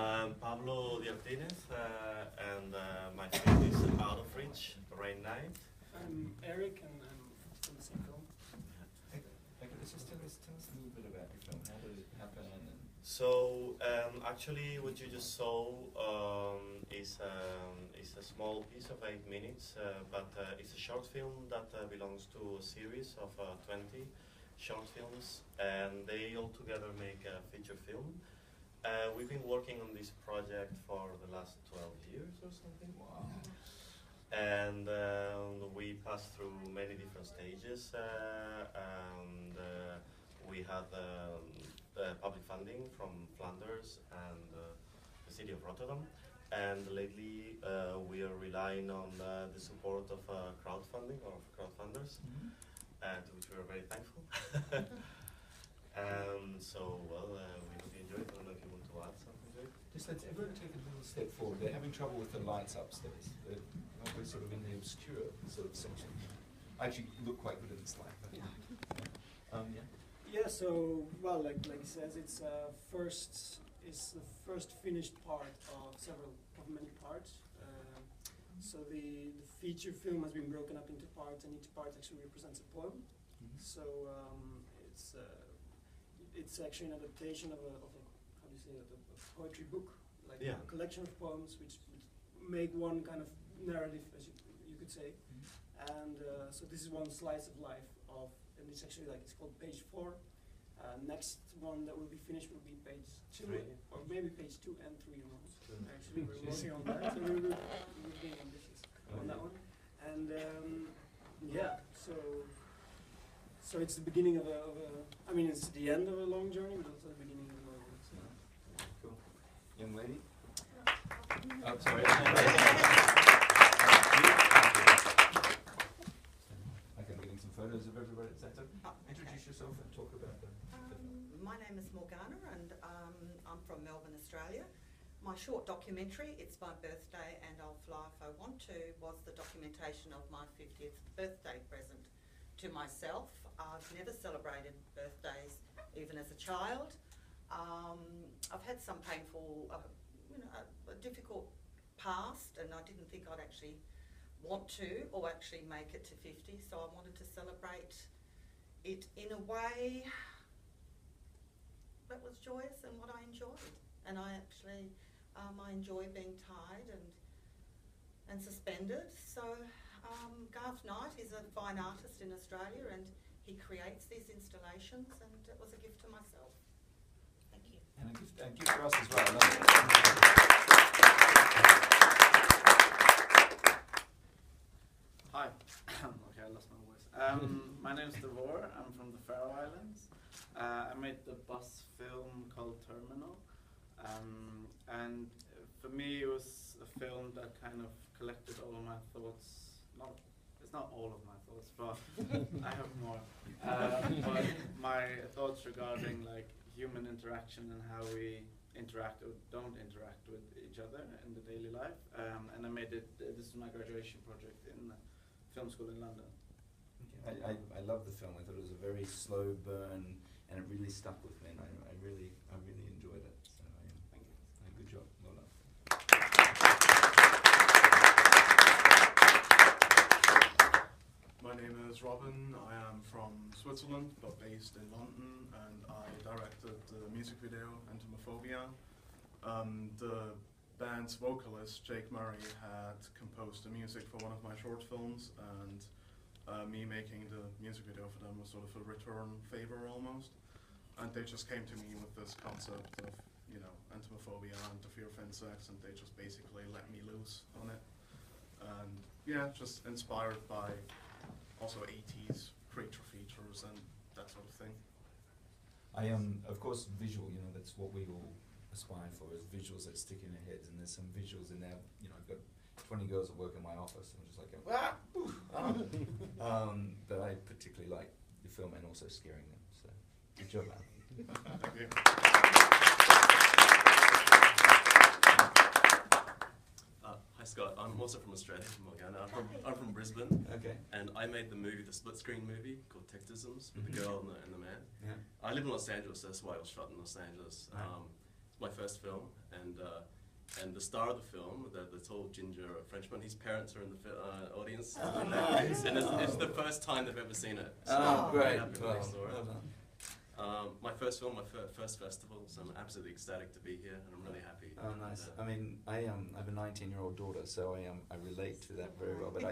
I'm Pablo Diartínez, and my film is Out of Reach, Rain Night. I'm Eric, and I'm from the same film. Just tell us a little bit about your film. How did it happen? So, actually, what you just saw is a small piece of 8 minutes, but it's a short film that belongs to a series of 20 short films, and they all together make a feature film. We've been working on this project for the last 12 years or something. Wow. And we passed through many different stages, and we had public funding from Flanders and the city of Rotterdam. And lately we are relying on the support of crowdfunding, or crowdfunders, to which we are very thankful. So, well, we really enjoyed it. I don't know if you want to add something to it. Just let's everyone take a little step forward. They're having trouble with the lights upstairs. We're sort of in the obscure sort of section. Actually, look quite good in the slide. But yeah. Yeah. So, well, like he says, it's the first finished part of many parts. So the feature film has been broken up into parts, and each part actually represents a poem. So it's actually an adaptation of a how do you say it, a poetry book, like a collection of poems which make one kind of narrative, as you could say. And so this is one slice of life and it's actually it's called page 4. Next one that will be finished will be page 2, or maybe page 2 and 3 almost. Actually, we're working on that, so we're being ambitious on that one. And yeah, so it's the beginning of I mean, it's the end of a long journey, but also the beginning of a long one. So. Cool. Young lady? Oh, sorry. Okay, I'm getting some photos of everybody. Introduce yourself and talk about the film. My name is Morgana, and I'm from Melbourne, Australia. My short documentary, It's My Birthday and I'll Fly If I Want To, was the documentation of my 50th birthday present to myself. I've never celebrated birthdays, even as a child. I've had some painful, a difficult past, and I didn't think I'd actually want to or actually make it to 50, so I wanted to celebrate it in a way that was joyous and what I enjoyed. And I actually, I enjoy being tied and suspended. So Garth Knight is a fine artist in Australia, and he creates these installations, and it was a gift to myself. Thank you. And a gift for us as well. Hi. Okay, I lost my voice. My name's Devor. I'm from the Faroe Islands. I made the bus film called Terminal. And for me, it was a film that kind of collected all of my thoughts. It's not all of my thoughts, but I have more. But my thoughts regarding human interaction and how we interact or don't interact with each other in the daily life. And I made it. This is my graduation project in film school in London. Okay. I love the film. I thought it was a very slow burn, and it really stuck with me. And I really enjoyed it. So thank you. Good job. Well done. My name is Robin. I am from Switzerland, but based in London, and I directed the music video Entomophobia. The band's vocalist, Jake Murray, had composed the music for one of my short films, and me making the music video for them was sort of a return favor almost. And they just came to me with this concept of, entomophobia and the fear of insects, and they just basically let me loose on it. And yeah, just inspired by also 80s creature features and that sort of thing. I of course, visual. That's what we all aspire for, is visuals that stick in our heads. And there's some visuals in there. I've got 20 girls that work in my office, and I'm just like, but I particularly like the film and also scaring them. So, good job, man. Thank you. Hi Scott, I'm also from Australia, from Morgana. I'm from Brisbane. Okay. And I made the split screen movie called Textisms with the girl and the man. Yeah. I live in Los Angeles, so that's why it was shot in Los Angeles. Right. my first film, and the star of the film, the tall ginger Frenchman, his parents are in the audience. Oh, nice. And it's the first time they've ever seen it. So Oh, I'm very great. happy Well, when they saw it. well done. My first film, my first festival, so I'm absolutely ecstatic to be here, and I'm really happy. Oh, nice. And, I mean, I have a 19-year-old daughter, so I relate to that very well. But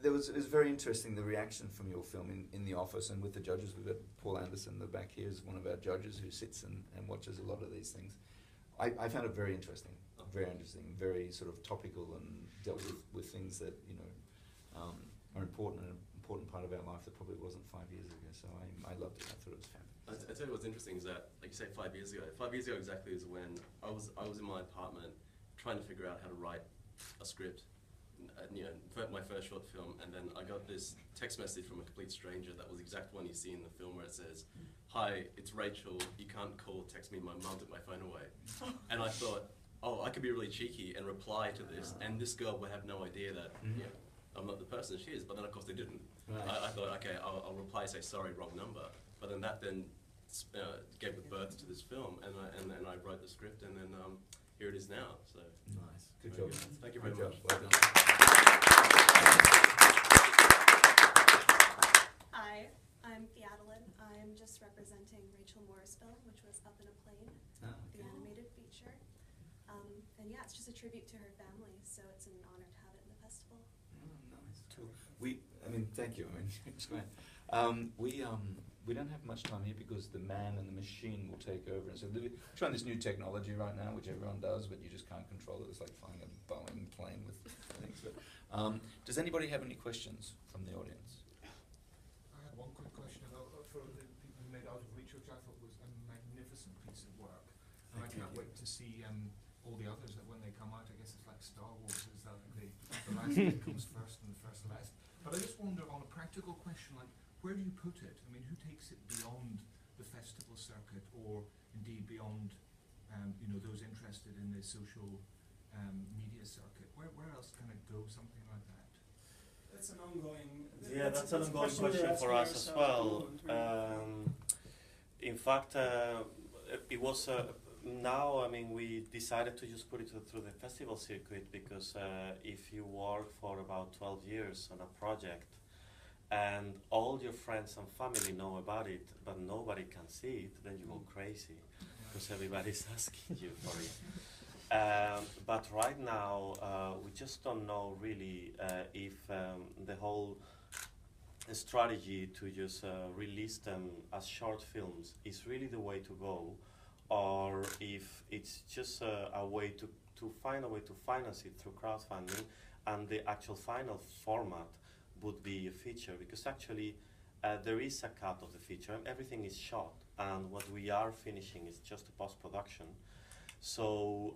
it was very interesting, the reaction from your film in the office and with the judges. We've got Paul Anderson in the back here is one of our judges who sits and watches a lot of these things. I found it very interesting, very sort of topical and dealt with things that are important and an important part of our life that probably wasn't 5 years ago. So I loved it. I thought it was fabulous. I tell you what's interesting is that, like you say, 5 years ago. 5 years ago exactly is when I was in my apartment trying to figure out how to write a script, for my first short film, and then I got this text message from a complete stranger that was the exact one you see in the film where it says, "Hi, it's Rachel. You can't call, text me. My mum took my phone away." And I thought, oh, I could be really cheeky and reply to this, and this girl would have no idea that I'm not the person she is. But then of course they didn't. Right. I thought, okay, I'll reply, say sorry, wrong number. But then that gave birth to this film, and I wrote the script, and then here it is now. So Nice. Good job. Thank you very Good much. job. Well done. Hi, I'm Theadeline. I'm just representing Rachel Morrisville, which was Up in a Plane, the animated feature. And yeah, it's just a tribute to her family, so it's an honor to have it in the festival. Nice. Cool. Thank you. It's great. We don't have much time here because the man and the machine will take over. And so we're trying this new technology right now, which everyone does, but you just can't control it. It's like flying a Boeing plane with things. But, does anybody have any questions from the audience? I had one quick question for the people who made Out of Reach, which I thought was a magnificent piece of work. And I can't wait to see all the others that when they come out, I guess it's like Star Wars, is that the last thing comes first and the first last. But I just wonder, on a practical question, like, where do you put it? I mean, who takes it beyond the festival circuit, or indeed beyond, those interested in the social media circuit? Where else can it go? Something like that. That's an ongoing. Yeah, that's an ongoing question for us as well. In fact, it was now. I mean, we decided to just put it through the festival circuit because if you work for about 12 years on a project, and all your friends and family know about it, but nobody can see it, then you go crazy because everybody's asking you for it. But right now, we just don't know really if the whole strategy to just release them as short films is really the way to go, or if it's just a way to find a way to finance it through crowdfunding, and the actual final format would be a feature, because actually there is a cut of the feature and everything is shot, and what we are finishing is just a post-production. So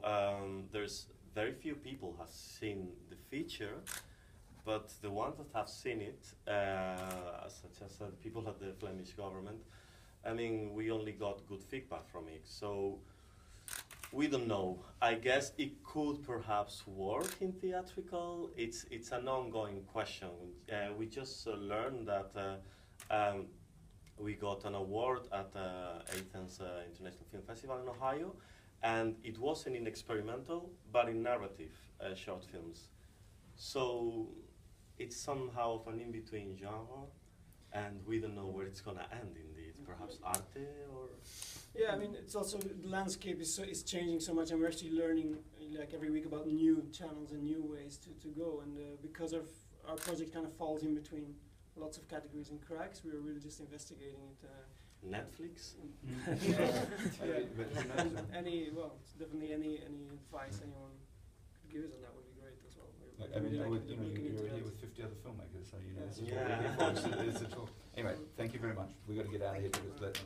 there's very few people have seen the feature, but the ones that have seen it, such as people at the Flemish government, I mean, we only got good feedback from it. So we don't know. I guess it could perhaps work in theatrical. It's an ongoing question. We just learned that we got an award at Athens International Film Festival in Ohio, and it wasn't in experimental, but in narrative short films. So it's somehow of an in-between genre, and we don't know where it's gonna end indeed. Perhaps arte or... Yeah, I mean, it's also, the landscape is changing so much, and we're actually learning like every week about new channels and new ways to go, and because of our project kind of falls in between lots of categories and cracks, we were really just investigating it. Netflix? Definitely any advice anyone could give us on that would be great as well. You're here with 50 other filmmakers, so this is what we're here for. It's a talk. Anyway, thank you very much. We've got to get out of here because